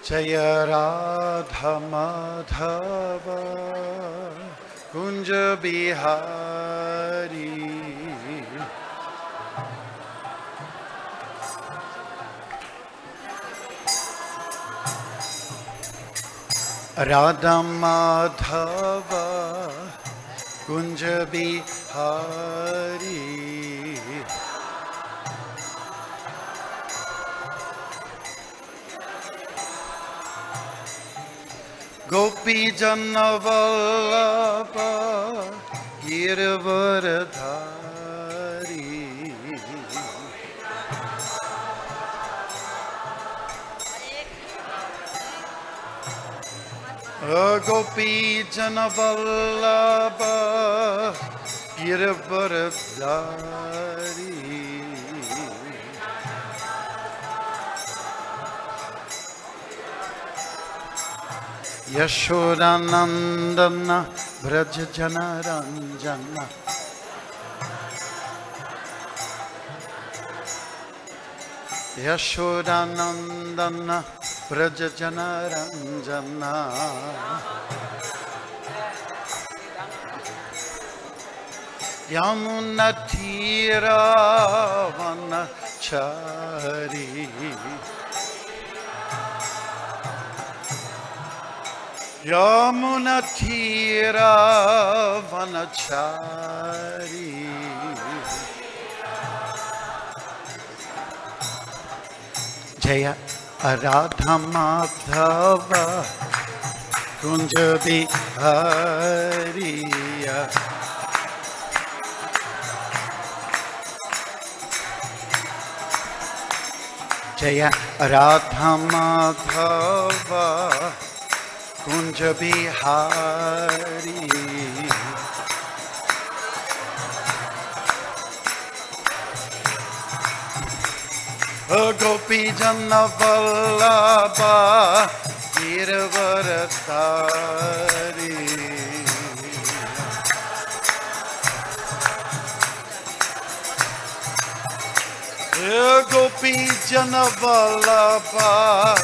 Jaya Radha Madhava Kunja Bihari Radha Madhava Kunja Bihari Gopi Jana Vallabha Girvaradhari Gopi Jana Vallabha Girvaradhari Yashodanandana Braja Jana Ranjana Yashodanandana Braja Jana Ranjana Yamuna Tira Vanachari Yamuna Tira Vanachari Jaya Radha Madhava Kunja Bihari Jaya Radha Madhava Kunja Bihari Gopi Jana Vallabha Girvaradhari Gopi Jana Vallabha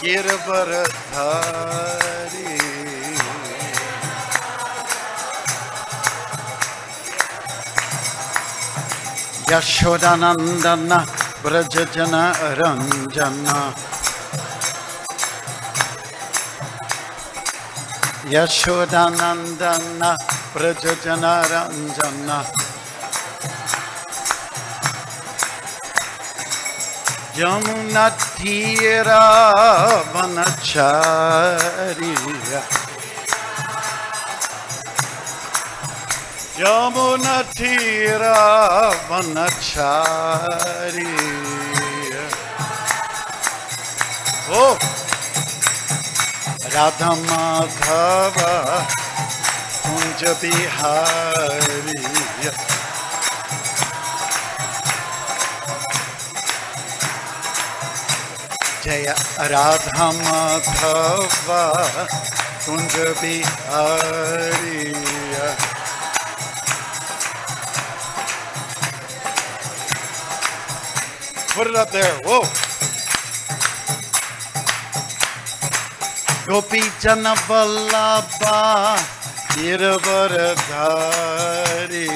Girvaradhari Yashodanandana Braja Jana Ranjana Yashodanandana Braja Jana Ranjana Yamuna Tira Vanachari Yamuna Tira Vanachari Oh Radha Madhava Kunja Bihari Jaya Radha Madhava Kunja Bihari Put it up there. Whoa. Gopi Jana Vallabha Girvaradhari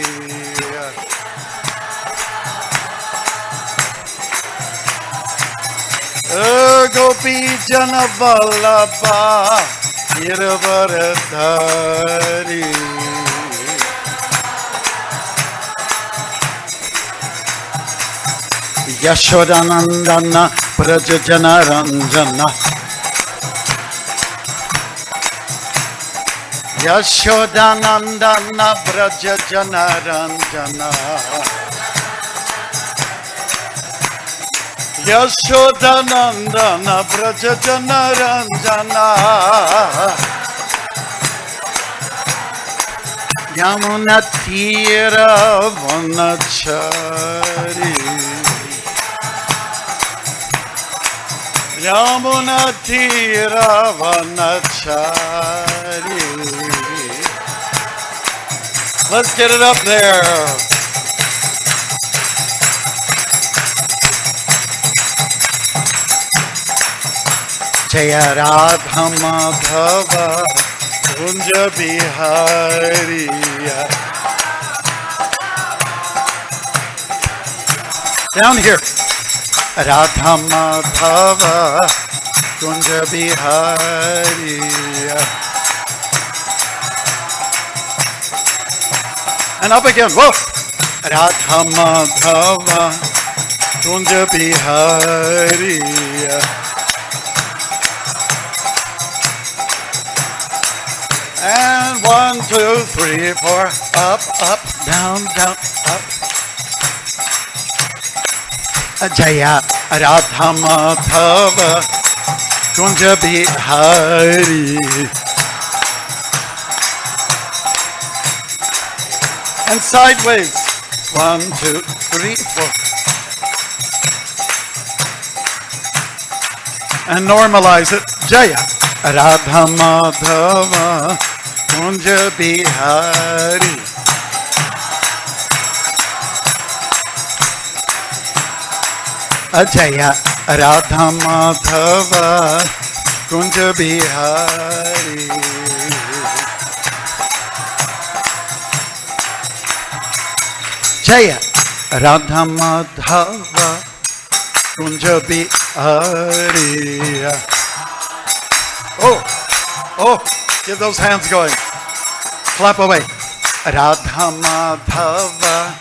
Gopi Jana Vallabha Girvaradhari Yashodanandana Braja Jana Ranjana Yashodanandana Braja Jana Ranjana Yashodanandana Braja Jana Ranjana Yamuna Tira Vanachari Yamuna Tira Vanachari Let's get it up there. Jaya Radha Madhava Kunja Bihari. Down here. Radha Madhava Kunja Bihari. And up again. Whoa. Radha Madhava Kunja Bihari. And 1, 2, 3, 4. Up, up, down, down, up. Jaya Radha Madhava Kunja Bihari. And sideways. 1, 2, 3, 4. And normalize it. Jaya Radha Madhava Kunja Bihari. Jaya Radha Madhava Kunja Bihari. Jaya Radha Madhava Kunja Bihari. Oh, get those hands going. Clap away. Radha Madhava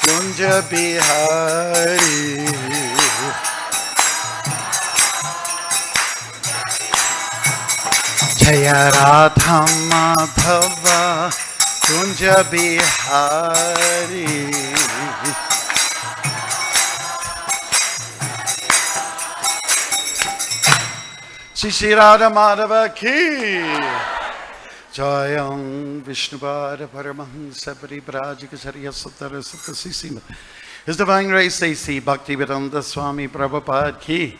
Kunja Bihari. Jaya Radha Madhava Kunja Bihari. Shri Radha Madhava ki. Jayam Vishnupada Paramahansa Paribrajikacharya Satara Satasisima. His Divine Grace A.C. Bhakti Marga Swami Prabhupada ki.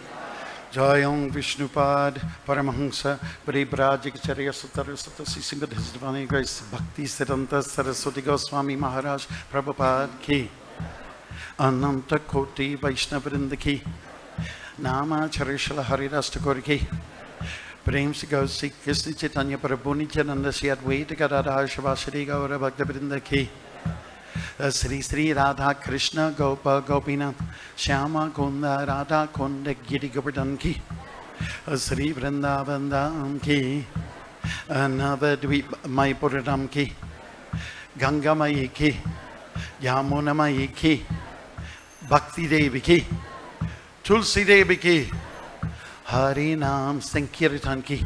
Jayam Vishnupad Paramahansa Paribrajikacharya Satara Satasisima. His Divine Grace Bhakti Siddhanta Saraswati Goswami Maharaj Prabhupada ki. Ananta Koti Vaishnavrinda ki. Nama Charishala Harirashtakor ki. Prem se Gausi Krishna Chaitanya Prabhu Nityananda Sri Advaita Gadadhar Shivasari Gaura Bhaktivinoda ki. Sri Sri Radha Krishna Gopa Gopinath Shyama Kunda Radha Kunda Giri Govardhan ki. Sri Vrindavan Dham ki. Navadvip Mayapur Dham ki. Ganga Mayi ki. Yamuna Mayi ki. Bhakti Devi ki. Tulsi Devi ki. Hari Nam Sankirtan ki.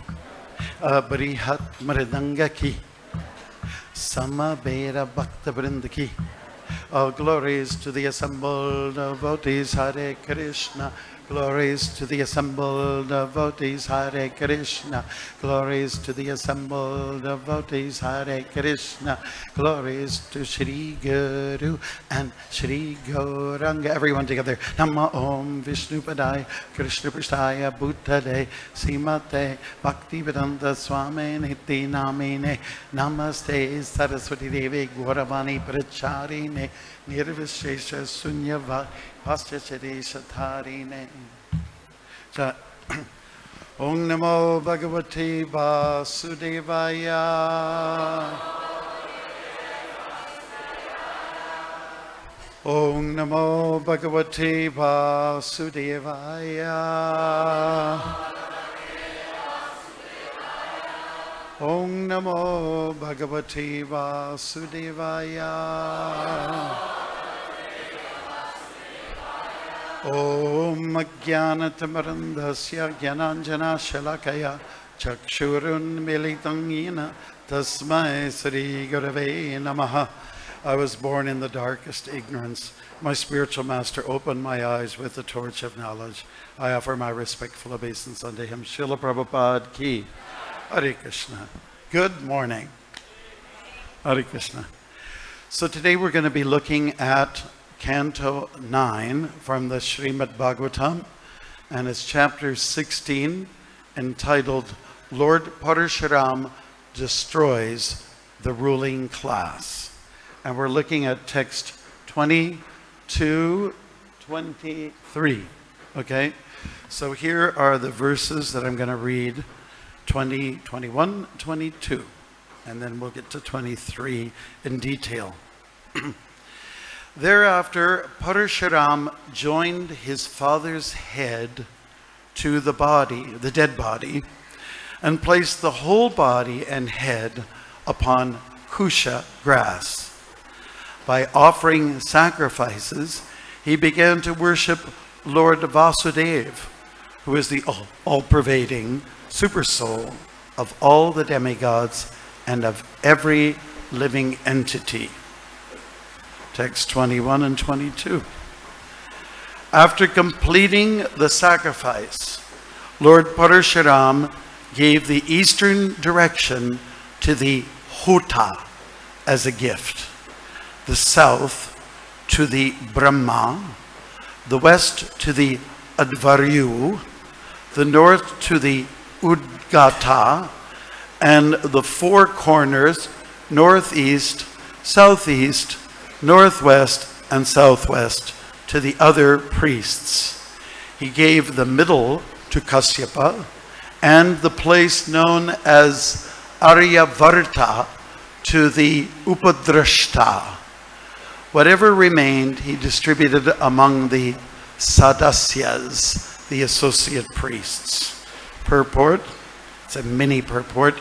Brihat Mridanga ki. Samavera Bhakta Vrinda ki. All glories to the assembled devotees. Hare Krishna. Glories to the assembled devotees. Hare Krishna. Glories to the assembled devotees. Hare Krishna. Glories to Shri Guru and Shri Gauranga. Everyone together. Nama Om Vishnupadaya Krishna Prasthaya Bhutale Srimate Bhakti Marga Swami Niti Namine Namaste Saraswati Devi Gauravani Pracharine Nirvishesha Sunyava Paschachadesha Tharine. Om Namo Bhagavate Vasudevaya. Om Namo Bhagavate Vasudevaya. Om Namo Bhagavate Vasudevaya. Om Ajnanatamarandhasya Jnananjana Shalakaya Chakshurun Militam Yena Tasmai Sri Gurave Namaha. I was born in the darkest ignorance. My spiritual master opened my eyes with the torch of knowledge. I offer my respectful obeisance unto him. Srila Prabhupada ki. Hare Krishna. Good morning. Hare Krishna. So today we're going to be looking at Canto 9 from the Srimad Bhagavatam, and it's chapter 16, entitled Lord Parasurama Destroys the Ruling Class. And we're looking at text 22, 23. Okay, so here are the verses that I'm going to read, 20, 21, 22, and then we'll get to 23 in detail. Thereafter, Parasurama joined his father's head to the body, the dead body, and placed the whole body and head upon kusha grass. By offering sacrifices, he began to worship Lord Vasudeva, who is the all-pervading supersoul of all the demigods and of every living entity. Text 21 and 22. After completing the sacrifice, Lord Parasurama gave the eastern direction to the Hota as a gift, the south to the Brahma, the west to the Advaryu, the north to the Udgata, and the four corners, northeast, southeast, northwest, and southwest, to the other priests. He gave the middle to Kasyapa, and the place known as Aryavarta to the Upadrashta. Whatever remained, he distributed among the Sadasyas, the associate priests. Purport, it's a mini purport.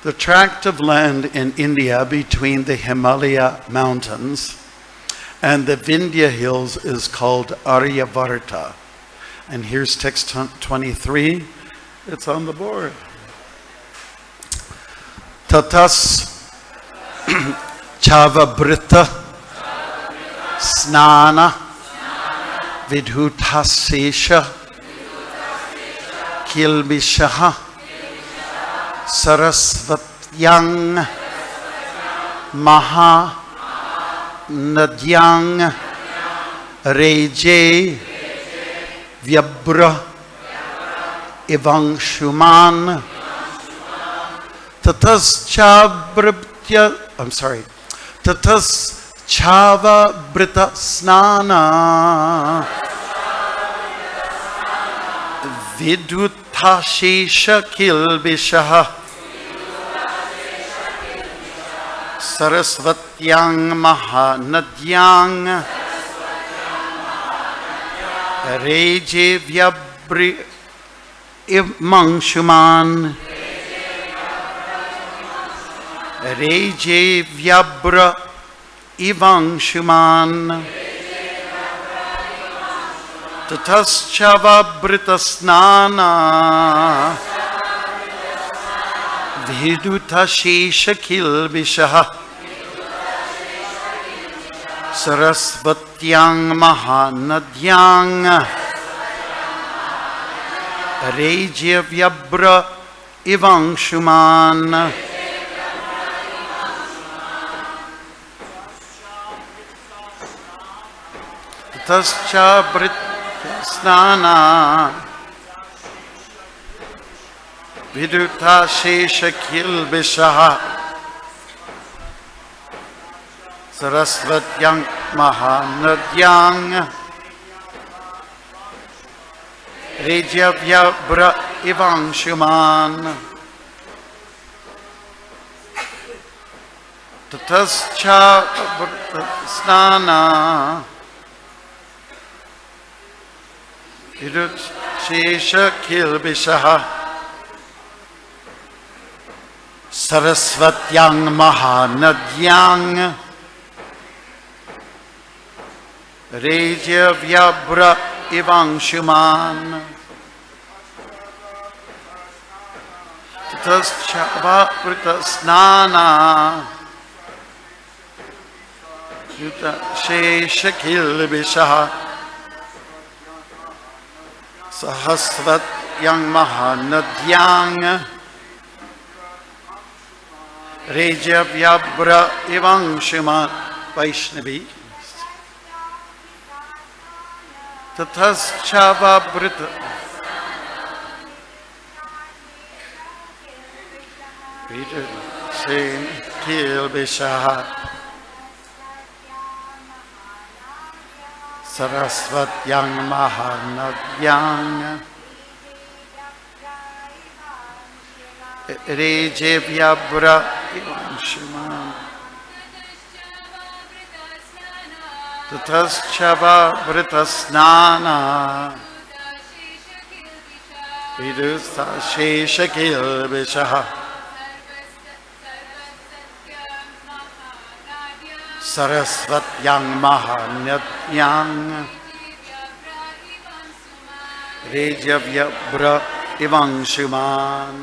The tract of land in India between the Himalaya mountains and the Vindhya hills is called Aryavarta. And here's text 23. It's on the board. Tatas Chavabrita Snana Vidhutasesha Kilbishaha Sarasvatyang Maha Nadyang Reje Vyabra Ivangshuman Tatas Chava Brita Snana Vidutasesha Kilbishaha Sarasvatyang Mahanadyang Reje Vyabri Ivangshuman Reje Vyabra Ivangshuman Tataschava Britasnana Vidutasesha Kilbishaha Sarasvatyang Mahanadyang Reje Vyabra Ivangshuman Tascha Brit Snana Vidutasesha Kilbishaha Sarasvatyang Mahanadyang Rejavyabra Ivangshuman Tatascha Snana Vidutasesha Kilbishaha Sarasvatyang Mahanadyang Rejavyabra Ivangshuman Tatascha Britasnana Vidutasesha Kilbishaha Sahasvatyang Mahanadyang Rejavyabra Ivangshuman Vaishnavi Tataschava Brita Vidutasesha Kilbishaha Saraswatyang Mahanadyang Rejevyabra Ivanshimam Tataschava Vritasnana Vidusta Sheshakil Vishaha Saraswatyang Mahanadyang Rejevyabra Ivanshuman.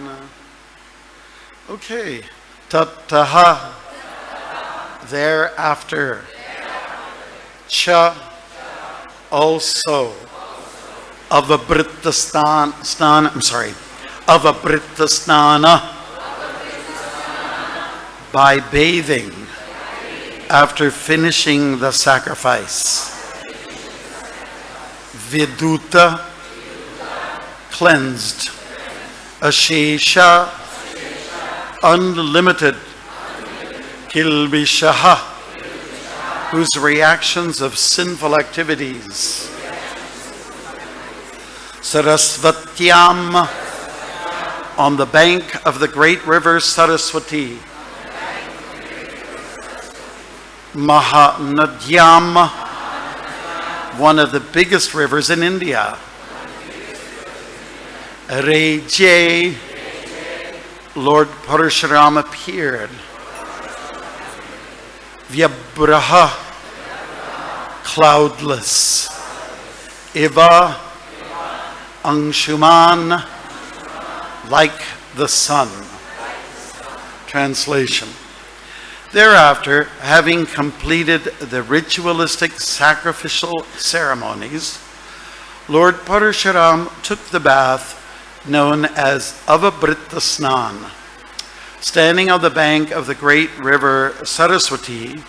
Okay, tattaha, thereafter, cha, also, avabrittasnana, by bathing after finishing the sacrifice. Viduta, cleansed. Ashesha, unlimited. Kilvishaha, whose reactions of sinful activities. Saraswatyam, on the bank of the great river Saraswati. Mahanadyam, one of the biggest rivers in India. Reje, Lord Parasurama appeared. Vyabraha, cloudless. Iva, Anshuman, like the sun. Translation. Thereafter, having completed the ritualistic sacrificial ceremonies, Lord Parasurama took the bath known as Avabritta Snan. Standing on the bank of the great river Saraswati,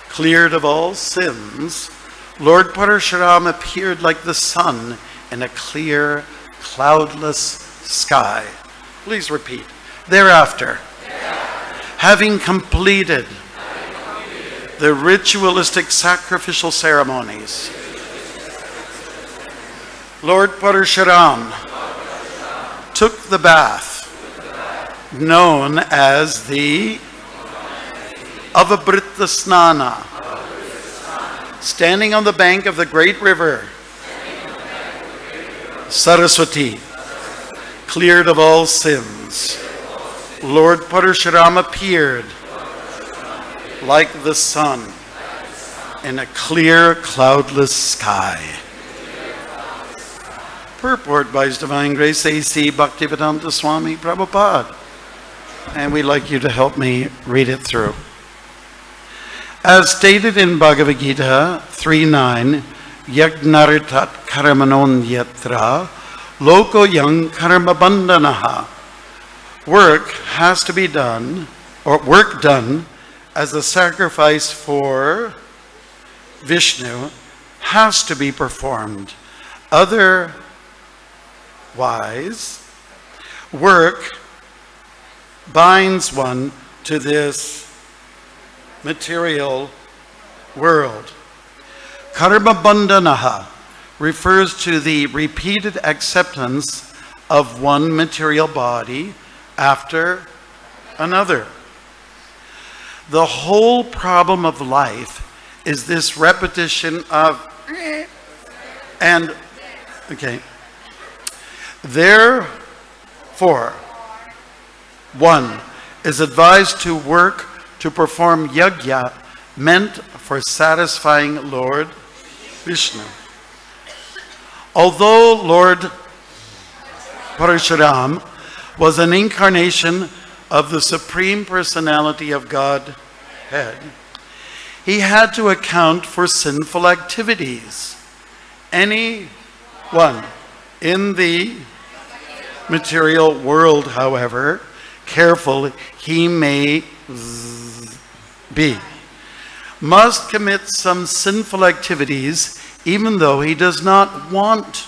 cleared of all sins, Lord Parasurama appeared like the sun in a clear, cloudless sky. Please repeat. Thereafter, having completed the ritualistic sacrificial ceremonies, Lord Parasurama took the bath known as the Avabritta Snana, standing on the bank of the great river Saraswati, cleared of all sins. Lord Parasurama appeared like the sun in a clear, cloudless sky. Purport by His Divine Grace A.C. Bhakti Swami Prabhupada. And we'd like you to help me read it through. As stated in Bhagavad Gita 3.9, Yagnaritat karamanon yatra loko yang karma bandanaha. Work has to be done, or work done as a sacrifice for Vishnu has to be performed. Otherwise, work binds one to this material world. Karma bandhanaha refers to the repeated acceptance of one material body after another. The whole problem of life is this repetition of and okay. Therefore, one is advised to work to perform yajna meant for satisfying Lord Vishnu. Although Lord Parasurama was an incarnation of the Supreme Personality of Godhead, he had to account for sinful activities. Anyone in the material world, however careful he may be, must commit some sinful activities even though he does not want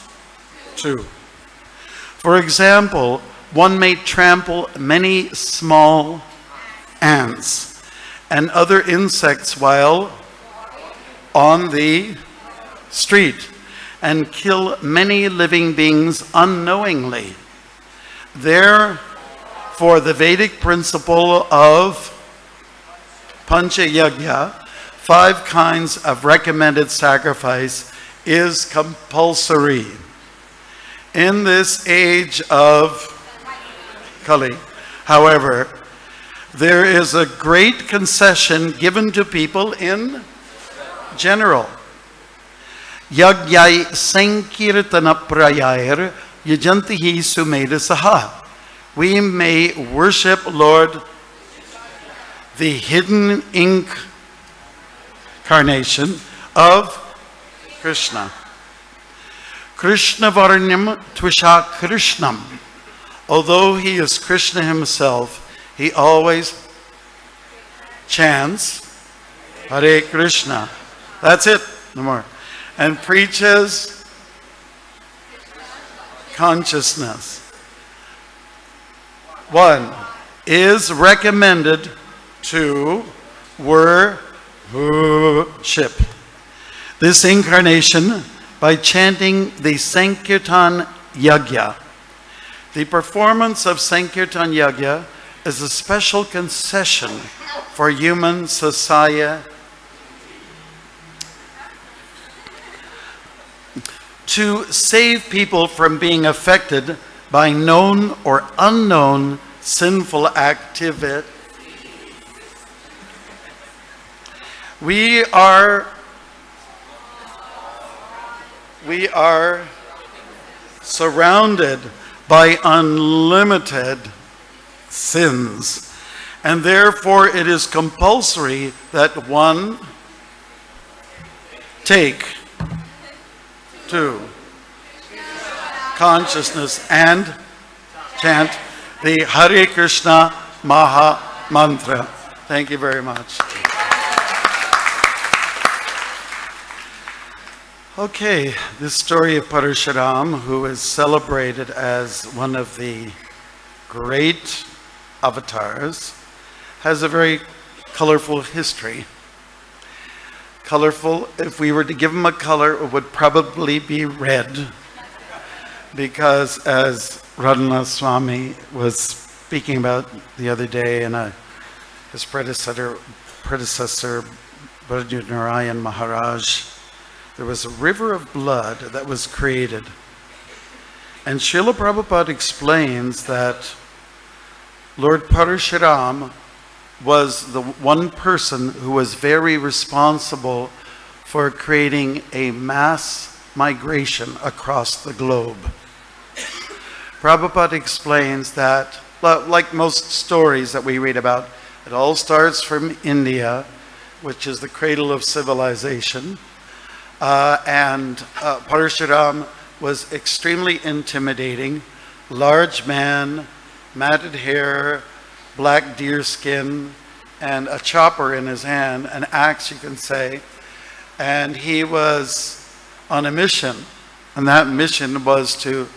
to. For example, one may trample many small ants and other insects while on the street and kill many living beings unknowingly. Therefore, the Vedic principle of Pancha Yagya, 5 kinds of recommended sacrifice, is compulsory. In this age of Kali, however, there is a great concession given to people in general. Yagyai sankirtana prayair yajantihi sumeda saha. We may worship Lord, the hidden incarnation of Krishna. Krishna varnyam tvisha Krishnam. Although he is Krishna himself, he always chants Hare Krishna. That's it, no more. And preaches consciousness. 1 is recommended to worship this incarnation by chanting the Sankirtan Yagya. The performance of Sankirtan Yagya is a special concession for human society to save people from being affected by known or unknown sinful activity. We are surrounded by unlimited sins, and therefore it is compulsory that one take to consciousness and chant the Hare Krishna Maha Mantra. Thank you very much. Okay, this story of Parasurama, who is celebrated as one of the great avatars, has a very colorful history. Colorful, if we were to give him a color, it would probably be red. Because as Radhanath Swami was speaking about the other day, and his predecessor Bharaju Narayan Maharaj, there was a river of blood that was created. And Srila Prabhupada explains that Lord Parasurama was the one person who was very responsible for creating a mass migration across the globe. Prabhupada explains that, like most stories that we read about, it all starts from India, which is the cradle of civilization. Parasurama was extremely intimidating, large man, matted hair, black deer skin, and a chopper in his hand, an axe you can say, and he was on a mission, and that mission was to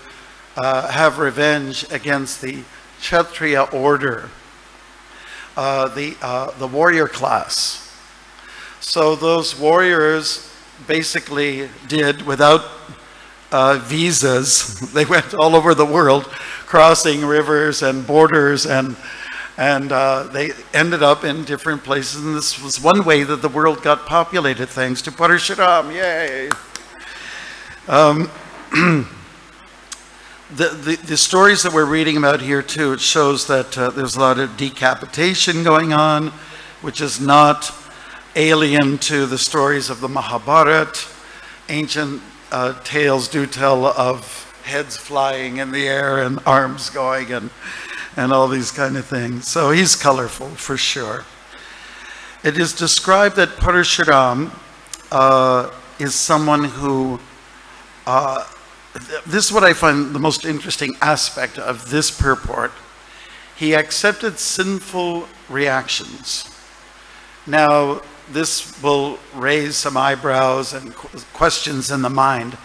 have revenge against the Kshatriya order, the warrior class. So those warriors basically did, without visas, they went all over the world, crossing rivers and borders, and they ended up in different places. And this was one way that the world got populated, thanks to Parasurama. Yay! The stories that we're reading about here too, it shows that there's a lot of decapitation going on, which is not alien to the stories of the Mahabharata. Ancient tales do tell of heads flying in the air and arms going and all these kind of things. So he's colorful for sure. It is described that Parasurama is someone who, this is what I find the most interesting aspect of this purport. He accepted sinful reactions. Now, this will raise some eyebrows and questions in the mind.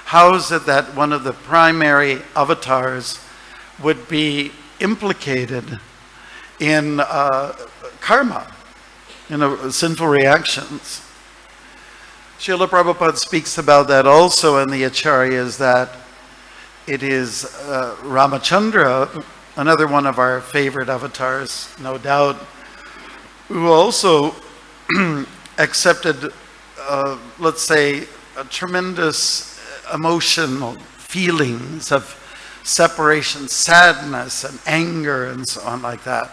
How is it that one of the primary avatars would be implicated in karma, sinful reactions? Srila Prabhupada speaks about that also in the Acharyas, that it is Ramachandra, another one of our favorite avatars, no doubt, who also accepted, let's say, a tremendous emotional feelings of separation, sadness and anger and so on like that,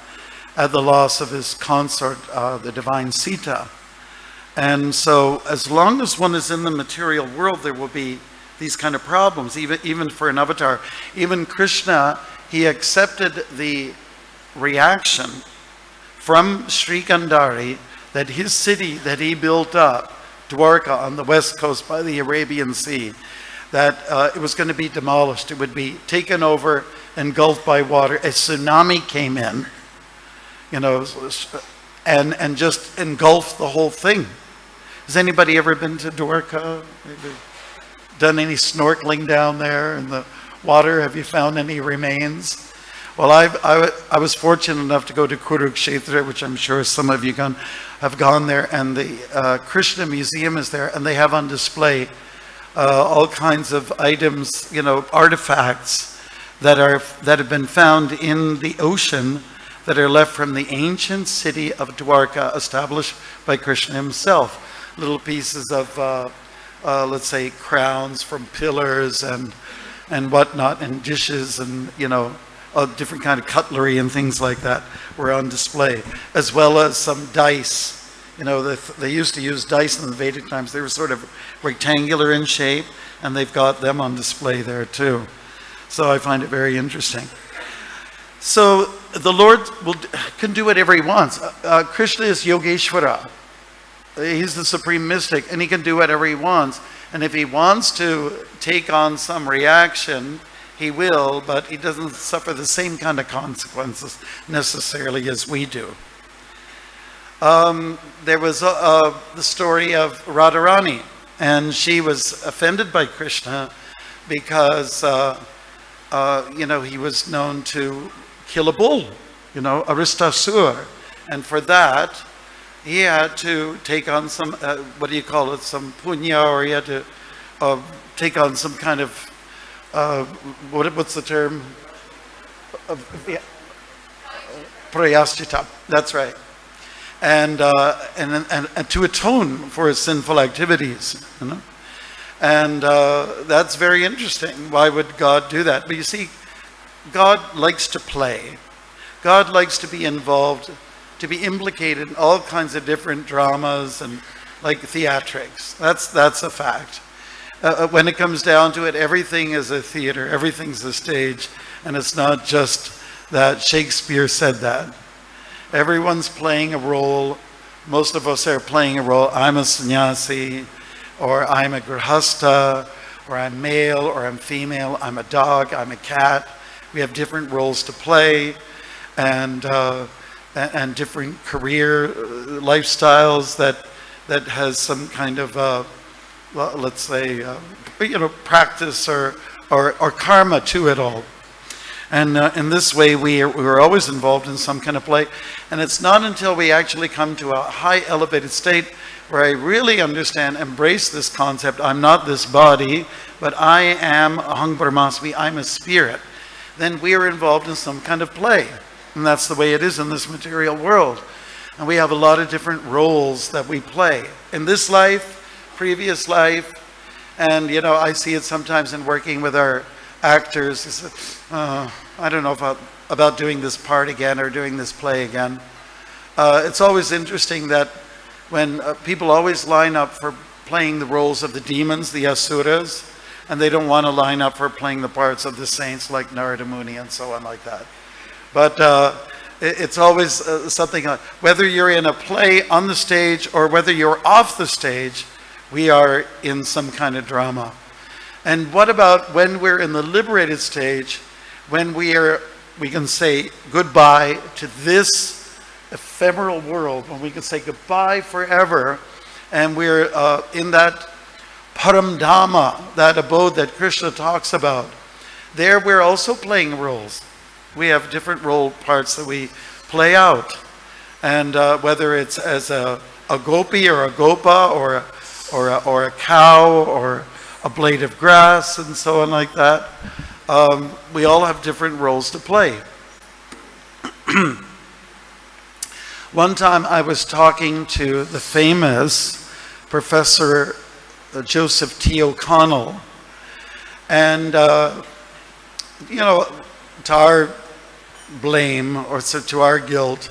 at the loss of his consort, the divine Sita. And so as long as one is in the material world, there will be these kind of problems, even for an avatar. Even Krishna, he accepted the reaction from Sri Gandhari that his city that he built up, Dwarka on the west coast by the Arabian Sea, that it was going to be demolished. It would be taken over, engulfed by water. A tsunami came in, you know, and just engulfed the whole thing. Has anybody ever been to Dwarka? Done any snorkeling down there in the water? Have you found any remains? Well, I was fortunate enough to go to Kurukshetra, which I'm sure some of you have gone there, and the Krishna Museum is there, and they have on display all kinds of items, you know, artifacts that have been found in the ocean that are left from the ancient city of Dwarka, established by Krishna himself. Little pieces of, let's say, crowns from pillars and whatnot, and dishes, and, you know, different kind of cutlery and things like that were on display, as well as some dice. You know, they used to use dice in the Vedic times. They were sort of rectangular in shape, and they've got them on display there too. So I find it very interesting. So the Lord can do whatever he wants. Krishna is Yogeshwara. He's the supreme mystic, and he can do whatever he wants. And if he wants to take on some reaction, he will, but he doesn't suffer the same kind of consequences necessarily as we do. There was the story of Radharani, and she was offended by Krishna because, you know, he was known to kill a bull, you know, Aristasur. And for that, he had to take on some, what do you call it, some punya, or he had to take on some kind of, what's the term? Prayaschita, that's right. And to atone for his sinful activities, you know? And that's very interesting. Why would God do that? But you see, God likes to play. God likes to be involved, to be implicated in all kinds of different dramas and like theatrics. That's a fact. When it comes down to it, everything is a theater, everything's a stage, and it's not just that Shakespeare said that. Everyone's playing a role. Most of us are playing a role. I'm a sannyasi, or I'm a grihasta, or I'm male, or I'm female, I'm a dog, I'm a cat. We have different roles to play, and different career lifestyles that has some kind of, let's say, you know, practice or karma to it all. And in this way, we're always involved in some kind of play. And it's not until we actually come to a high elevated state where I really understand, embrace this concept, I'm not this body, but I am Aham Brahmasmi, I'm a spirit, then we are involved in some kind of play. And that's the way it is in this material world. And we have a lot of different roles that we play. In this life, previous life, and, you know, I see it sometimes in working with our actors. I don't know about doing this part again or doing this play again. It's always interesting that when people always line up for playing the roles of the demons, the asuras, and they don't want to line up for playing the parts of the saints like Narada Muni and so on like that. But it's always something, whether you're in a play on the stage or whether you're off the stage, we are in some kind of drama. And what about when we're in the liberated stage, when we can say goodbye to this ephemeral world, when we can say goodbye forever, and we're in that Paramdhamma, that abode that Krishna talks about. There we're also playing roles. We have different role parts that we play out. And whether it's as a gopi or a gopa or or a cow or a blade of grass and so on like that. We all have different roles to play. One time I was talking to the famous Professor Joseph T. O'Connell, and you know, to our blame or to our guilt,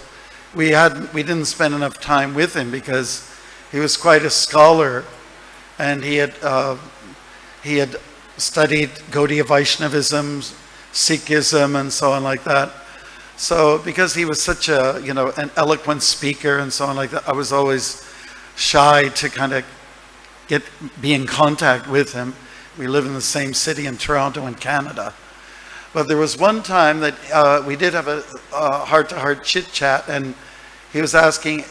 we didn't spend enough time with him because he was quite a scholar, and he had studied Gaudiya Vaishnavism, Sikhism, and so on like that. So because he was such a, you know, an eloquent speaker and so on like that, I was always shy to kind of be in contact with him. We live in the same city in Toronto in Canada. But there was one time that we did have a heart-to-heart chit-chat, and he was asking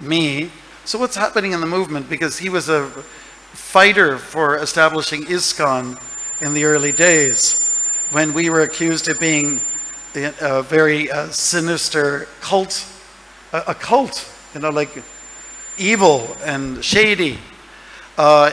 me, so what's happening in the movement? Because he was a fighter for establishing ISKCON in the early days, when we were accused of being a very sinister cult, a cult, you know, like evil and shady.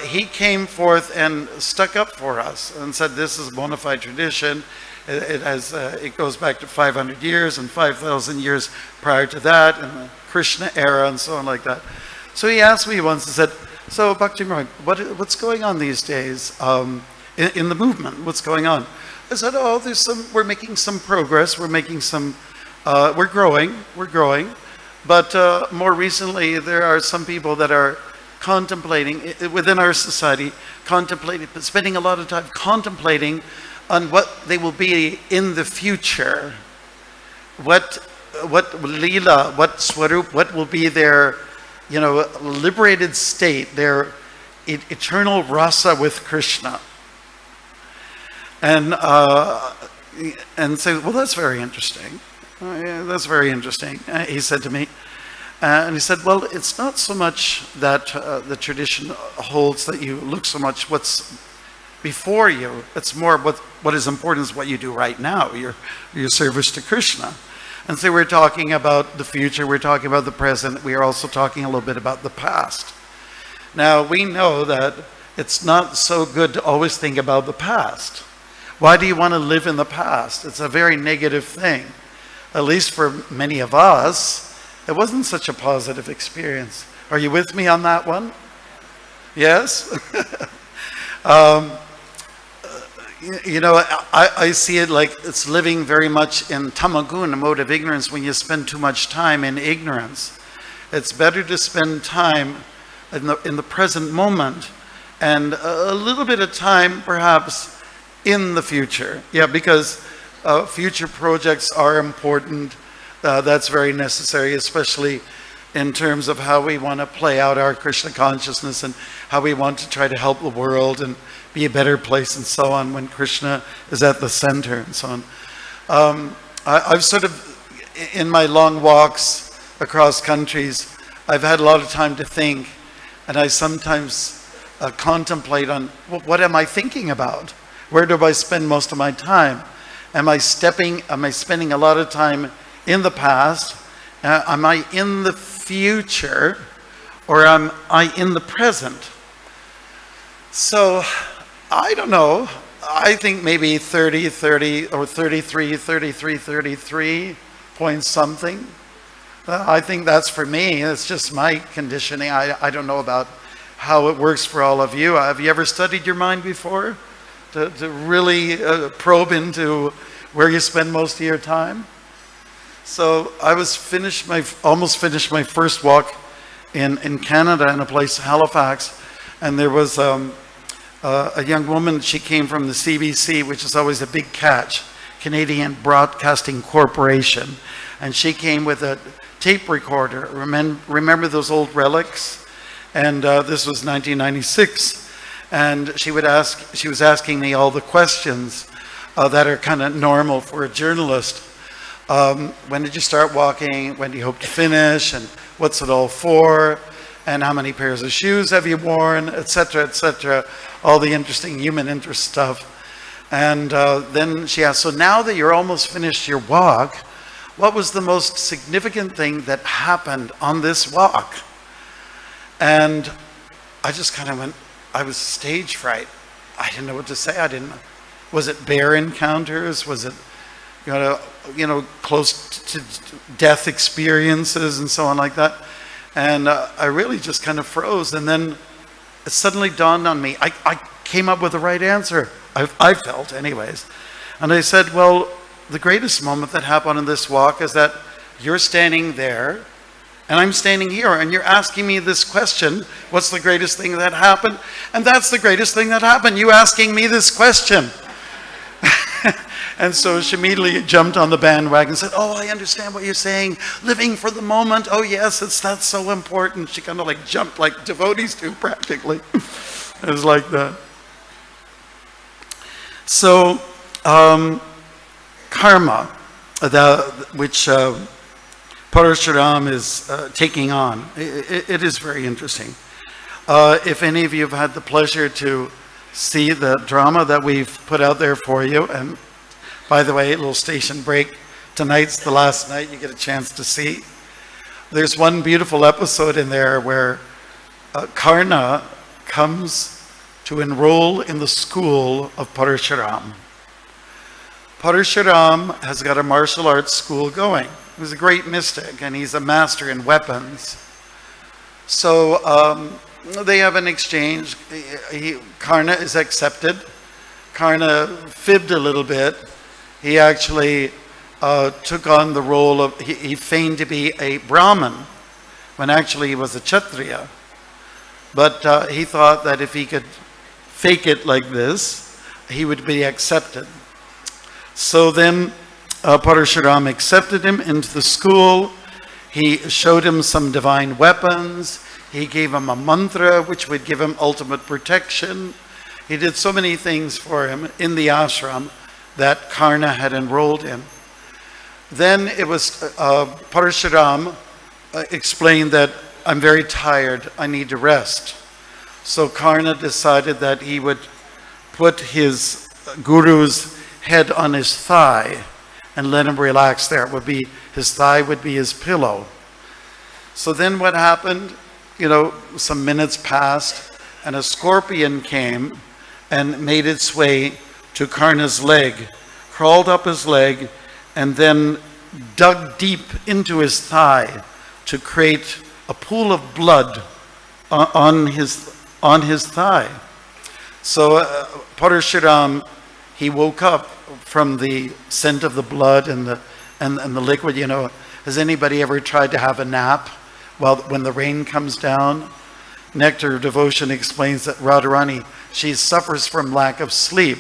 He came forth and stuck up for us and said, this is a bona fide tradition. It goes back to 500 years and 5,000 years prior to that, and the Krishna era and so on like that. So he asked me once, he said, so Bhakti Marga, what's going on these days in the movement? What's going on? I said, oh, we're making some progress, we're growing, but more recently there are some people that are contemplating, within our society, spending a lot of time contemplating on what they will be in the future, what lila, what swarup, what will be their, you know, liberated state, their eternal rasa with Krishna. And say, well, that's very interesting. Yeah, that's very interesting, he said to me. And he said, well, it's not so much that the tradition holds that you look so much what's before you. It's more what is important is what you do right now, your service to Krishna. And so we're talking about the future, we're talking about the present, we are also talking a little bit about the past. Now, we know that it's not so good to always think about the past. Why do you want to live in the past? It's a very negative thing. At least for many of us, it wasn't such a positive experience. Are you with me on that one? Yes? You know, I see it like it's living very much in tamagun, a mode of ignorance, when you spend too much time in ignorance. It's better to spend time in the present moment and a little bit of time perhaps in the future. Yeah, because future projects are important. That's very necessary, especially in terms of how we want to play out our Krishna consciousness and how we want to try to help the world and be a better place and so on when Krishna is at the center and so on. I've sort of, in my long walks across countries, I've had a lot of time to think, and I sometimes contemplate on, what am I thinking about? Where do I spend most of my time? Am I spending a lot of time in the past? Am I in the future? Or am I in the present? So, I don't know. I think maybe 30, 30, or 33, 33, 33 point something. I think that's for me. It's just my conditioning. I don't know about how it works for all of you. Have you ever studied your mind before? To really probe into where you spend most of your time? So I was almost finished my first walk in Canada in a place, Halifax, and there was a young woman. She came from the CBC, which is always a big catch, Canadian Broadcasting Corporation, and she came with a tape recorder. Remember those old relics? And this was 1996, and she was asking me all the questions that are kind of normal for a journalist. When did you start walking? When do you hope to finish? And what's it all for? And how many pairs of shoes have you worn? Etc., etc. All the interesting human interest stuff. And then she asked, so now that you're almost finished your walk, what was the most significant thing that happened on this walk? And I just kind of went, I was stage fright. I didn't know what to say. Was it bear encounters? Was it, close to death experiences and so on like that? And I really just kind of froze. And then it suddenly dawned on me, I came up with the right answer. I felt anyways. And I said, well, the greatest moment that happened in this walk is that you're standing there and I'm standing here and you're asking me this question, what's the greatest thing that happened? And that's the greatest thing that happened, you asking me this question. And so she immediately jumped on the bandwagon and said, oh, I understand what you're saying. Living for the moment. Oh, yes, that's so important. She kind of like jumped like devotees do practically. It was like that. So, karma, which Parasurama is taking on, it is very interesting. If any of you have had the pleasure to see the drama that we've put out there for you, and by the way, a little station break, tonight's the last night you get a chance to see. There's one beautiful episode in there where Karna comes to enroll in the school of Parasurama. Parasurama has got a martial arts school going. He's a great mystic and he's a master in weapons. So they have an exchange. Karna is accepted. Karna fibbed a little bit. He actually took on the role of, he feigned to be a Brahmin when actually he was a Kshatriya. But he thought that if he could fake it like this, he would be accepted. So then Parasurama accepted him into the school. He showed him some divine weapons. He gave him a mantra which would give him ultimate protection. He did so many things for him in the ashram that Karna had enrolled in. Then it was Parasurama explained that I'm very tired, I need to rest. So Karna decided that he would put his guru's head on his thigh and let him relax there. It would be, his thigh would be his pillow. So then what happened, some minutes passed and a scorpion came and made its way to Karna's leg, crawled up his leg, and then dug deep into his thigh to create a pool of blood on his thigh. So Parasurama, he woke up from the scent of the blood and the liquid. Has anybody ever tried to have a nap when the rain comes down? Nectar of Devotion explains that Radharani, she suffers from lack of sleep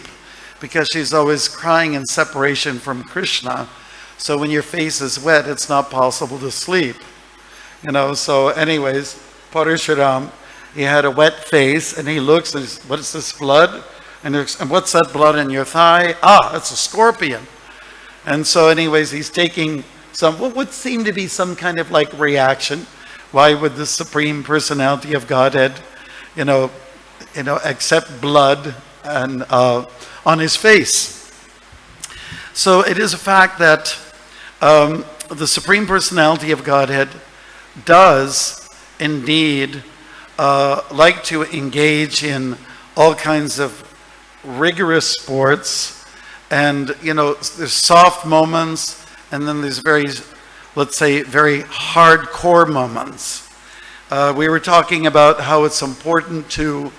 because she's always crying in separation from Krishna. So when your face is wet, it's not possible to sleep. So anyways, Parasurama, he had a wet face and he looks and what is this blood? And what's that blood in your thigh? Ah, it's a scorpion. And so anyways, he's taking what would seem to be some kind of like reaction. Why would the Supreme Personality of Godhead, accept blood and on his face? So it is a fact that the Supreme Personality of Godhead does indeed like to engage in all kinds of rigorous sports, and there's soft moments and then there's very, let's say, very hardcore moments. We were talking about how it's important to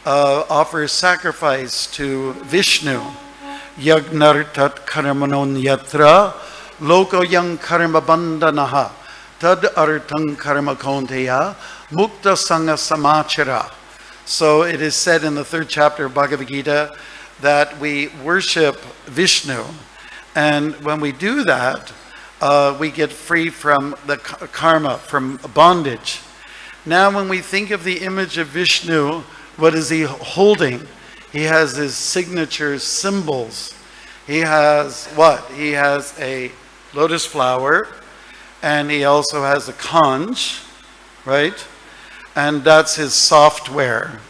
offer sacrifice to Vishnu. Yagnartat karmanon yatra loko yang karma bandanaha tad artang karma konteya mukta sangha samachara. So it is said in the 3rd chapter of Bhagavad Gita that we worship Vishnu. And when we do that, we get free from the karma, from bondage. Now when we think of the image of Vishnu, what is he holding? He has his signature symbols. He has what? He has a lotus flower, and he also has a conch, right? And that's his software,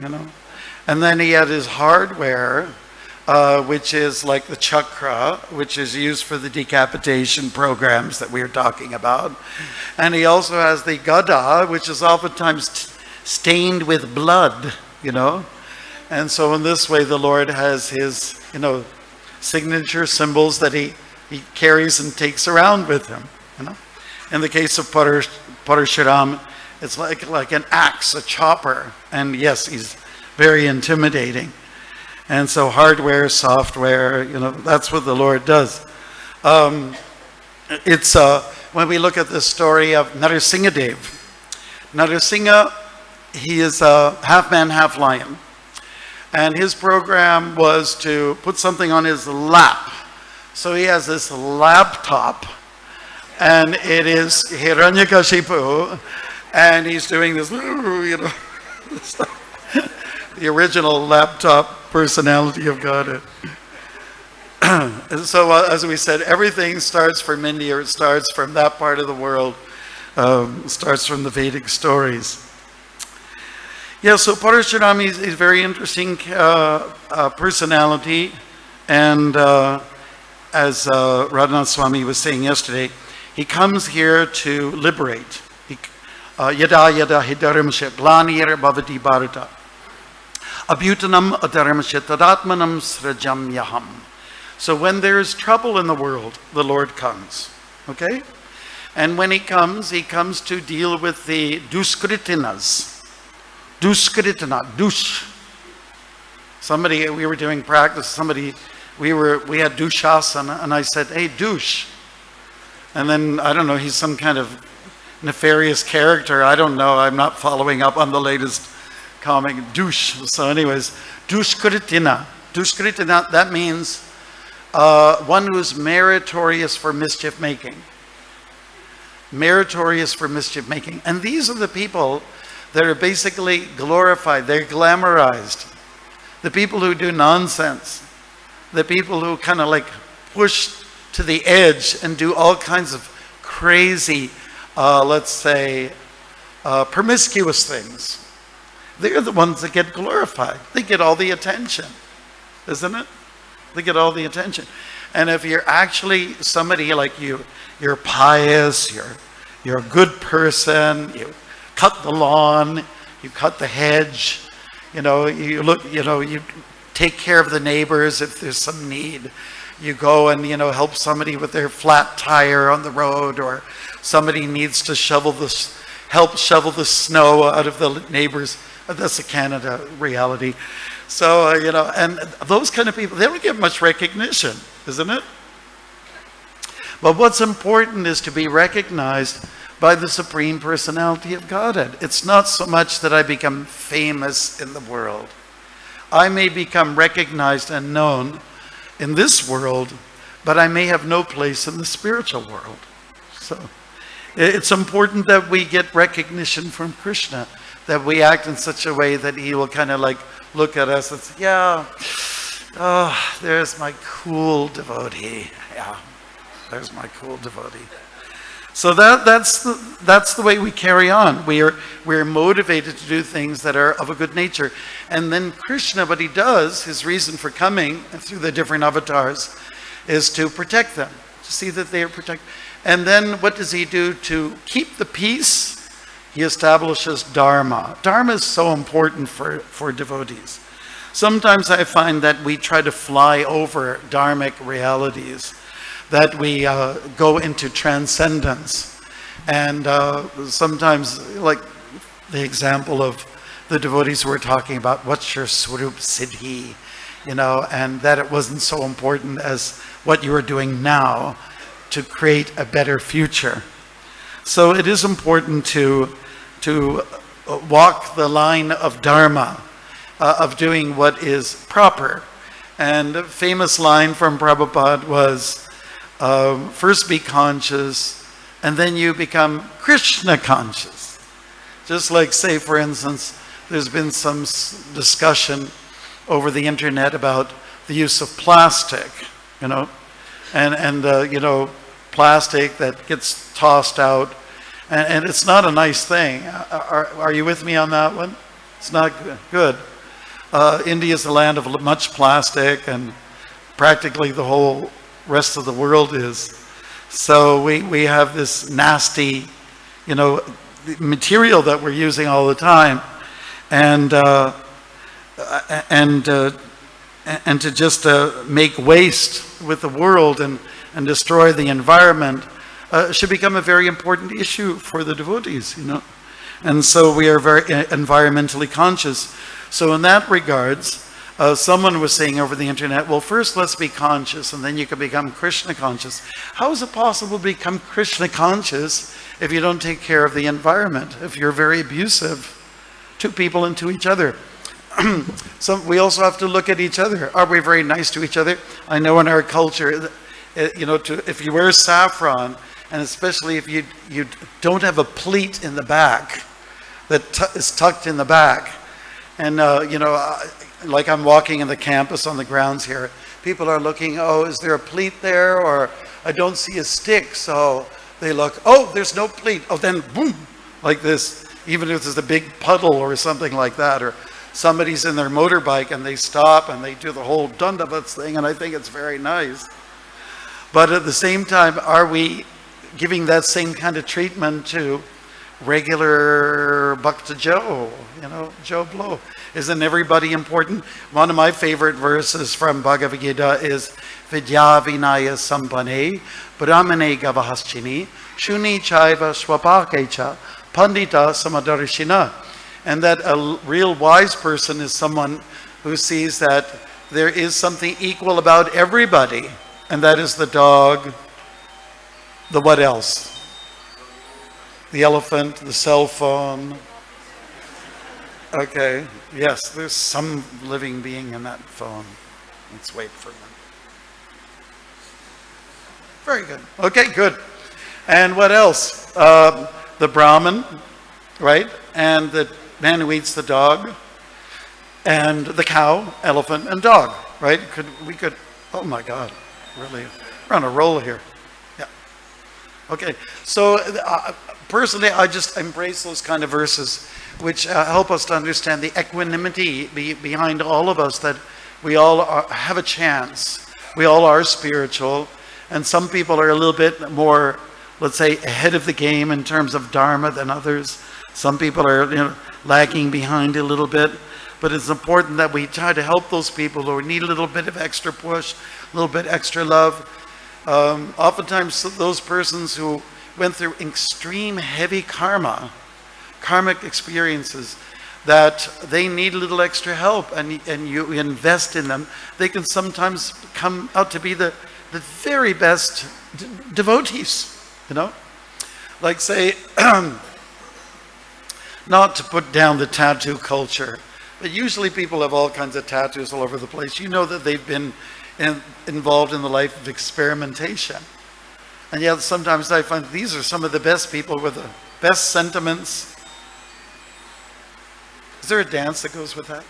And then he had his hardware, which is like the chakra, which is used for the decapitation programs that we were talking about. And he also has the gada, which is oftentimes stained with blood, you know. And so in this way, the Lord has his, you know, signature symbols that he carries and takes around with him, you know. In the case of Parasurama, it's like an axe, a chopper. And yes, he's very intimidating. And so hardware, software, you know, that's what the Lord does. It's when we look at the story of Narasimhadev. Narasimha, he is half man, half lion. And his program was to put something on his lap. So he has this laptop, and it is Hiranyakashipu, and he's doing this, you know, the original laptop personality of God. And so, as we said, everything starts from India. It starts from that part of the world. Starts from the Vedic stories. Yeah, so Parasurama is a very interesting personality. And as Radhanath Swami was saying yesterday, he comes here to liberate. Yada yada hidaramsha glanir bhavati bharata. Abhutanam adharamsha tadatmanam srajam yaham. So when there is trouble in the world, the Lord comes. Okay? And when he comes to deal with the duskritinas. Duskritana, dush. Somebody, we were doing practice, we had dushasana, and I said, hey, douche. And then, I don't know, he's some kind of nefarious character. I don't know, I'm not following up on the latest comic, douche. So anyways, duskritina. Duskritina, that means one who's meritorious for mischief making. Meritorious for mischief making. And these are the people that are basically glorified, they're glamorized. The people who do nonsense. The people who kind of like push to the edge and do all kinds of crazy, let's say, promiscuous things. They're the ones that get glorified. They get all the attention, isn't it? They get all the attention. And if you're actually somebody like you're pious, you're a good person, you cut the lawn, you cut the hedge, you know, you take care of the neighbors if there's some need. You go and, you know, help somebody with their flat tire on the road, or somebody needs to help shovel the snow out of the neighbors. That's a Canada reality. So, you know, and those kind of people, they don't get much recognition, isn't it? But what's important is to be recognized by the Supreme Personality of Godhead. It's not so much that I become famous in the world. I may become recognized and known in this world, but I may have no place in the spiritual world. So it's important that we get recognition from Krishna, that we act in such a way that he will kind of like look at us and say, yeah, oh, there's my cool devotee. Yeah, there's my cool devotee. So that's the way we carry on. We're motivated to do things that are of a good nature. And then Krishna, what he does, his reason for coming through the different avatars, is to protect them, to see that they are protected. And then what does he do to keep the peace? He establishes Dharma. Dharma is so important for devotees. Sometimes I find that we try to fly over dharmic realities, that we go into transcendence. And sometimes, like the example of the devotees who were talking about, what's your Swarup Siddhi, you know, and that it wasn't so important as what you are doing now to create a better future. So it is important to walk the line of Dharma, of doing what is proper. And a famous line from Prabhupada was, first be conscious, and then you become Krishna conscious. Just like, say, for instance, there's been some discussion over the internet about the use of plastic, you know, and you know, plastic that gets tossed out, and it's not a nice thing. Are you with me on that one? It's not good. India is a land of much plastic, and practically the whole rest of the world is. So we have this nasty, you know, material that we're using all the time. and to just make waste with the world and destroy the environment should become a very important issue for the devotees, you know. And so we are very environmentally conscious. So in that regards, someone was saying over the internet, well, first let's be conscious and then you can become Krishna conscious. How is it possible to become Krishna conscious if you don't take care of the environment, if you're very abusive to people and to each other? So we also have to look at each other. Are we very nice to each other? I know in our culture, you know, if you wear saffron, and especially if you don't have a pleat in the back that is tucked in the back, and you know, like I'm walking in the campus on the grounds here, people are looking, oh, is there a pleat there? Or I don't see a stick, so they look, oh, there's no pleat. Oh, then boom, like this, even if there's a big puddle or something like that, or somebody's in their motorbike and they stop and they do the whole Dandavats thing, and I think it's very nice. But at the same time, are we giving that same kind of treatment to regular Bhakta Joe, you know, Joe Blow? Isn't everybody important? One of my favorite verses from Bhagavad Gita is Vidya Vinaya Sampane Brahmane Gavahaschini Shuni Chaiva Swapakecha Pandita Samadarshina. And that a real wise person is someone who sees that there is something equal about everybody. And that is the dog, the what else? The elephant, the cell phone. Okay, yes, there's some living being in that phone. Let's wait for them. Very good. Okay, good. And what else? The Brahmin, right? And the man who eats the dog. And the cow, elephant, and dog, right? We could, oh my God, really, we're on a roll here. Yeah. Okay, so personally, I just embrace those kind of verses which help us to understand the equanimity behind all of us, that we all have a chance. We all are spiritual, and some people are a little bit more, let's say, ahead of the game in terms of dharma than others. Some people are, you know, lagging behind a little bit, but it's important that we try to help those people who need a little bit of extra push, a little bit extra love. Oftentimes those persons who went through extreme heavy karmic experiences, that they need a little extra help, and you invest in them, they can sometimes come out to be the very best devotees, you know? Like say, not to put down the tattoo culture, but usually people have all kinds of tattoos all over the place. You know that they've been involved in the life of experimentation. And yet sometimes I find these are some of the best people with the best sentiments. Is there a dance that goes with that?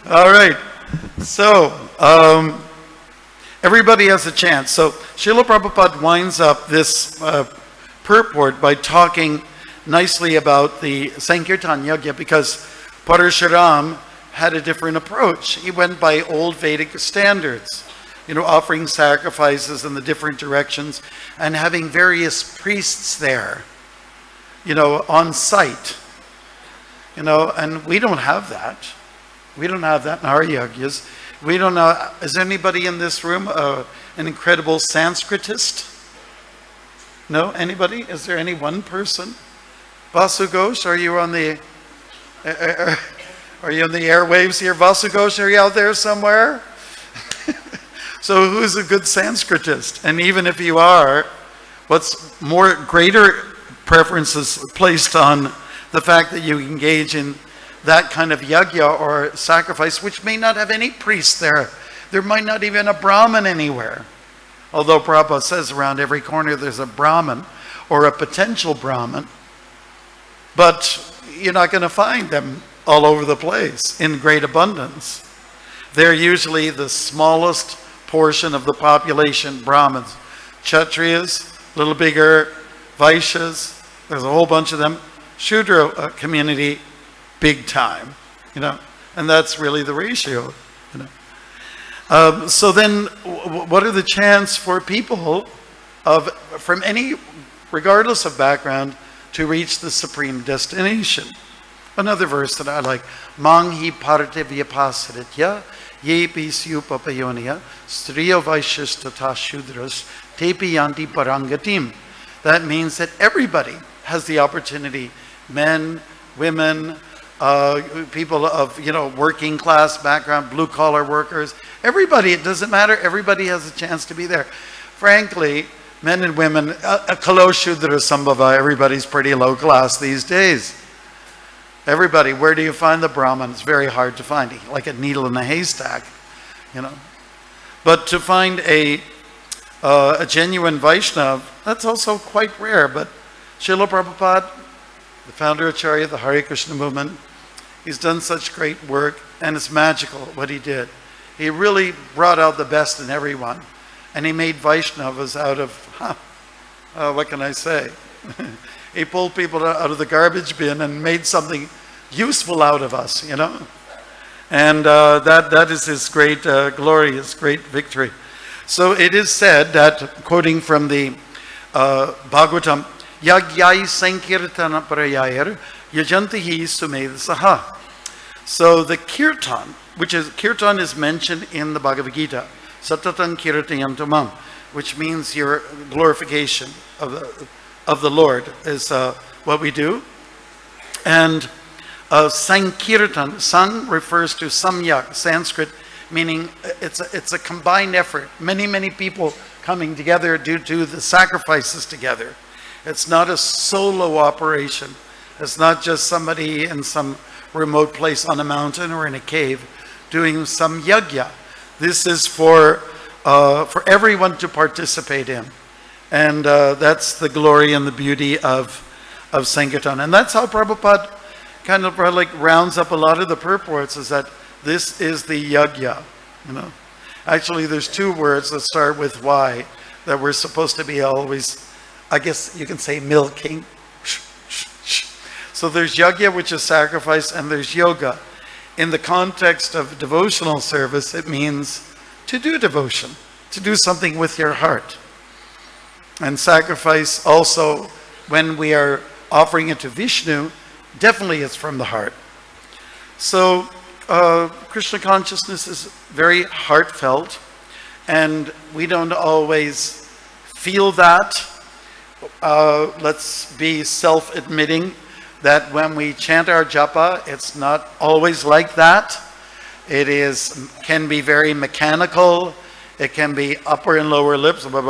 All right. So, everybody has a chance. So, Srila Prabhupada winds up this purport by talking nicely about the Sankirtan Yajna, because Parasurama had a different approach. He went by old Vedic standards, you know, offering sacrifices in the different directions and having various priests there, you know, on site, you know, and we don't have that. We don't have that in our yajnas. We don't know, is anybody in this room an incredible Sanskritist? No, anybody? Is there any one person? Vasu Ghosh, are you on the airwaves here? Vasu Ghosh, are you out there somewhere? So who's a good Sanskritist? And even if you are, what's more greater preferences placed on the fact that you engage in that kind of yajna or sacrifice, which may not have any priest there. There might not even a Brahmin anywhere. Although Prabhupada says around every corner there's a Brahmin or a potential Brahmin. But you're not going to find them all over the place in great abundance. They're usually the smallest portion of the population, Brahmins. Kshatriyas, a little bigger, Vaishyas, there's a whole bunch of them. Shudra community, big time, you know, and that's really the ratio, you know. So then, what are the chance for people from any, regardless of background, to reach the supreme destination. Another verse that I like, Manghi parte vyapasiritya ye pisyu papayoniya striya vaishishtata shudras tepi yanti parangatim. That means that everybody has the opportunity, men, women, people of, working class background, blue collar workers, everybody, it doesn't matter, everybody has a chance to be there. Frankly, men and women, kalo shudra sambhava, everybody's pretty low class these days. Everybody, where do you find the Brahman? It's very hard to find, like a needle in a haystack, But to find a genuine Vaishnav, that's also quite rare. But Srila Prabhupada, the founder Acharya of the Hare Krishna movement, he's done such great work, and it's magical what he did. He really brought out the best in everyone, and he made Vaishnavas out of, what can I say? He pulled people out of the garbage bin and made something useful out of us, And that is his great glory, his great victory. So it is said that, quoting from the Bhagavatam, Yagyai Sankirtana Parayayar Yajantihi Sumedsaha. So the kirtan, kirtan is mentioned in the Bhagavad Gita, Satatan Kirtayantamam, which means your glorification of the Lord is what we do. And Sankirtan, Sang refers to Samyak, Sanskrit, meaning it's a combined effort. Many people coming together to do the sacrifices together. It's not a solo operation. It's not just somebody in some remote place on a mountain or in a cave doing some yajna. This is for everyone to participate in. And that's the glory and the beauty of Sankirtan. And that's how Prabhupada kind of like rounds up a lot of the purports, is that this is the yajna, Actually, there's two words that start with Y that we're supposed to be always, I guess you can say, milking. So there's yajna, which is sacrifice, and there's yoga. In the context of devotional service, it means to do devotion, to do something with your heart. And sacrifice also, when we are offering it to Vishnu, definitely it's from the heart. So Krishna consciousness is very heartfelt, and we don't always feel that. Let's be self-admitting that when we chant our japa, it's not always like that. It can be very mechanical. It can be upper and lower lips, and we're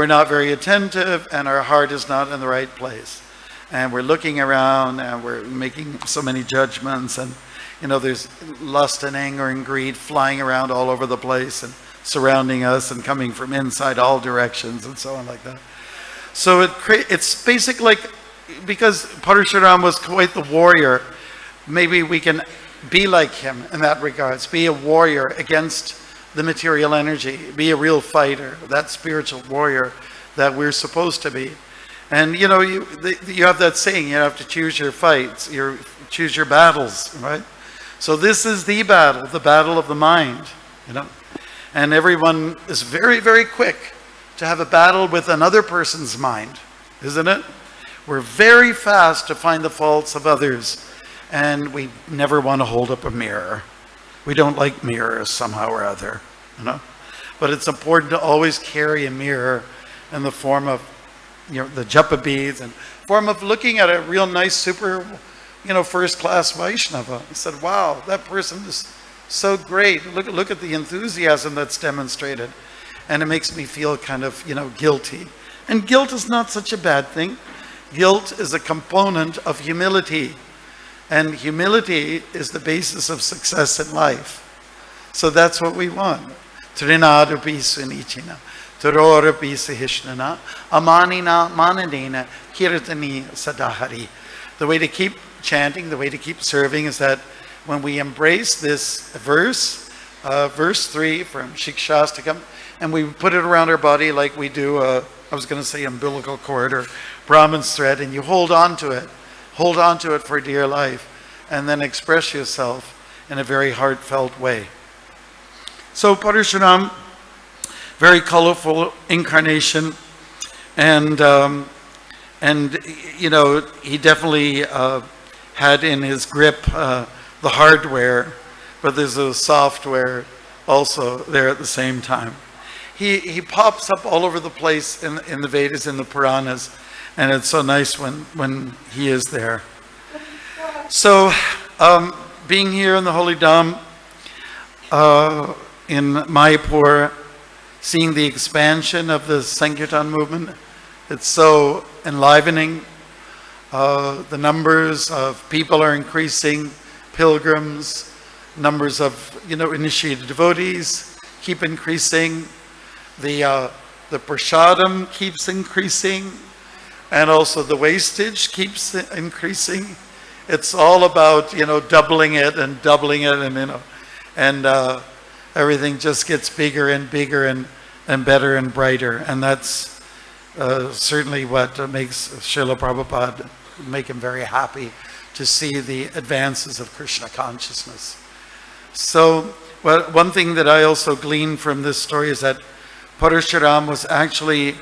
not very attentive, and our heart is not in the right place. And we're looking around, and we're making so many judgments, and there's lust and anger and greed flying around all over the place and surrounding us and coming from inside all directions and so on like that. So it's basically like, because Parasurama was quite the warrior, maybe we can be like him in that regards, be a warrior against the material energy, be a real fighter, that spiritual warrior that we're supposed to be. And you have that saying, you have to choose your fights, choose your battles, right? So this is the battle of the mind, And everyone is very, very quick to have a battle with another person's mind, isn't it? We're very fast to find the faults of others, and we never want to hold up a mirror. We don't like mirrors somehow or other, But it's important to always carry a mirror in the form of, the japa beads, and form of looking at a real nice, super, first-class Vaishnava. I said, wow, that person is so great. Look at the enthusiasm that's demonstrated. And it makes me feel kind of, guilty. And guilt is not such a bad thing. Guilt is a component of humility. And humility is the basis of success in life. So that's what we want. Trinadapi sunichina, Tarorapi sahishnana, Amanina manadena, Kirtani sadahari. The way to keep chanting, the way to keep serving is that when we embrace this verse, verse 3 from Shikshastakam, and we put it around our body like we do, I was going to say umbilical cord or Brahman's thread, and you hold on to it. Hold on to it for dear life, and then express yourself in a very heartfelt way. So Parasurama, very colorful incarnation, And you know, he definitely had in his grip the hardware, but there's a software also there at the same time. He pops up all over the place in the Vedas, in the Puranas, and it's so nice when he is there. So being here in the Holy Dham in Mayapur, seeing the expansion of the Sankirtan movement, it's so enlivening. The numbers of people are increasing, pilgrims, numbers of, you know, initiated devotees keep increasing. The prasadam keeps increasing, and also the wastage keeps increasing. It's all about, you know, doubling it, and you know, and everything just gets bigger and bigger and better and brighter. And that's certainly what makes Srila Prabhupada, make him very happy to see the advances of Krishna consciousness. So, well, one thing that I also gleaned from this story is that Parasurama was actually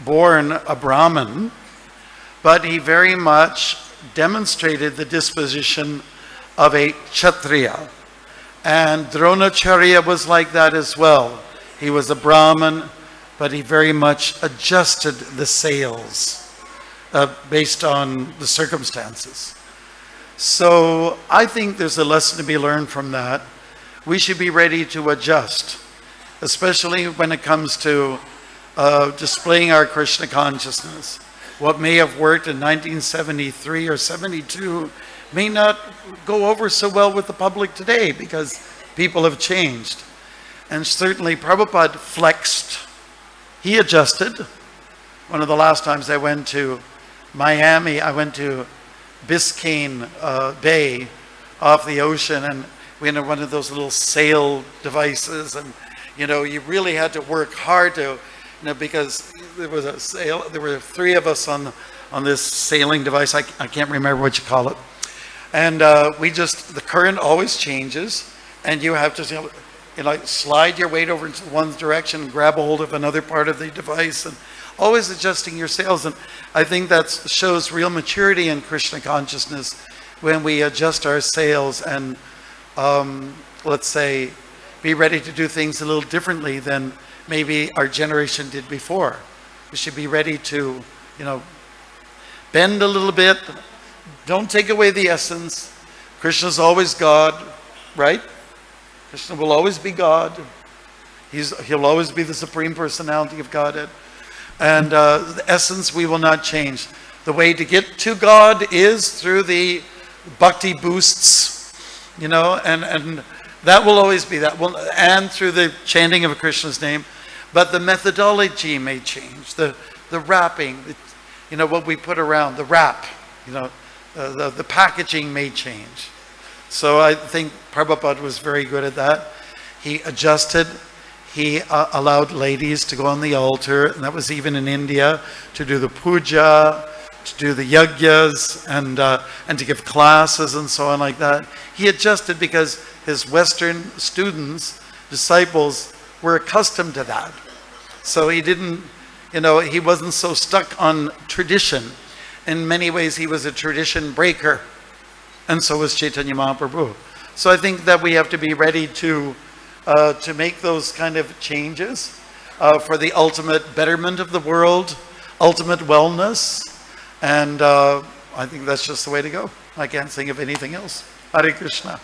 born a Brahmin, but he very much demonstrated the disposition of a Kshatriya. And Dronacharya was like that as well. He was a Brahmin, but he very much adjusted the sails based on the circumstances. So I think there's a lesson to be learned from that. We should be ready to adjust, especially when it comes to displaying our Krishna consciousness. What may have worked in 1973 or 72 may not go over so well with the public today, because people have changed. And certainly Prabhupada flexed. He adjusted. One of the last times I went to Miami, I went to Biscayne Bay off the ocean, and we had one of those little sail devices, and you know, you really had to work hard to, you know, because there was a sail, there were 3 of us on this sailing device. I can't remember what you call it. And the current always changes, and you have to, you know, slide your weight over into one direction and grab a hold of another part of the device, and always adjusting your sails. And I think that shows real maturity in Krishna consciousness when we adjust our sails and, let's say, be ready to do things a little differently than maybe our generation did before. We should be ready to, you know, bend a little bit. Don't take away the essence. Krishna's always God, right? Krishna will always be God. He'll always be the Supreme Personality of Godhead. And the essence we will not change. The way to get to God is through the bhakti boosts, you know, and that will always be that. And through the chanting of Krishna's name. But the methodology may change. The wrapping, you know, what we put around, the wrap, you know, the packaging may change. So I think Prabhupada was very good at that. He adjusted. He allowed ladies to go on the altar, and that was even in India, to do the puja, to do the yagyas, and to give classes and so on like that. He adjusted because his Western students, disciples, were accustomed to that. So he didn't, you know, he wasn't so stuck on tradition. In many ways, he was a tradition breaker, and so was Chaitanya Mahaprabhu. So I think that we have to be ready to make those kind of changes for the ultimate betterment of the world, ultimate wellness, and I think that's just the way to go. I can't think of anything else. Hare Krishna.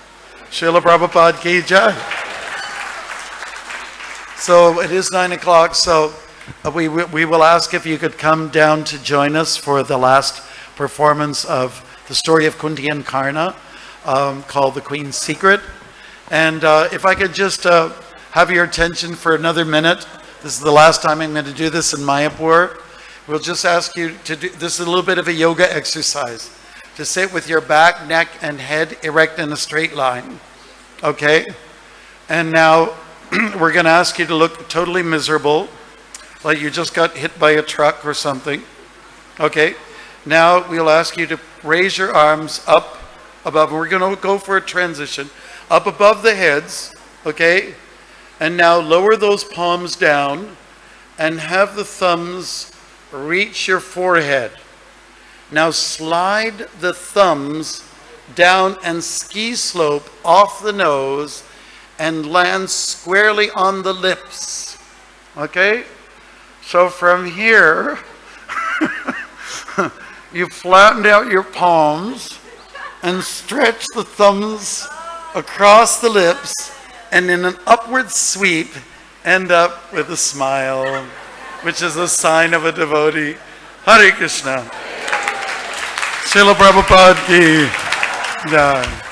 Srila Prabhupada ki jai. So it is 9 o'clock, so we will ask if you could come down to join us for the last performance of the story of Kunti and Karna, called The Queen's Secret. And if I could just have your attention for another minute. This is the last time I'm going to do this in Mayapur. We'll just ask you to do, this is a little bit of a yoga exercise, to sit with your back, neck, and head erect in a straight line. Okay? And now we're going to ask you to look totally miserable, like you just got hit by a truck or something. Okay? Now we'll ask you to raise your arms up above. We're going to go for a transition. Up above the heads. Okay? And now lower those palms down and have the thumbs reach your forehead. Now slide the thumbs down and ski slope off the nose and land squarely on the lips. Okay? So from here, you flattened out your palms and stretch the thumbs across the lips, and in an upward sweep, end up with a smile, which is a sign of a devotee. Hare Krishna. Srila Prabhupada ki jai.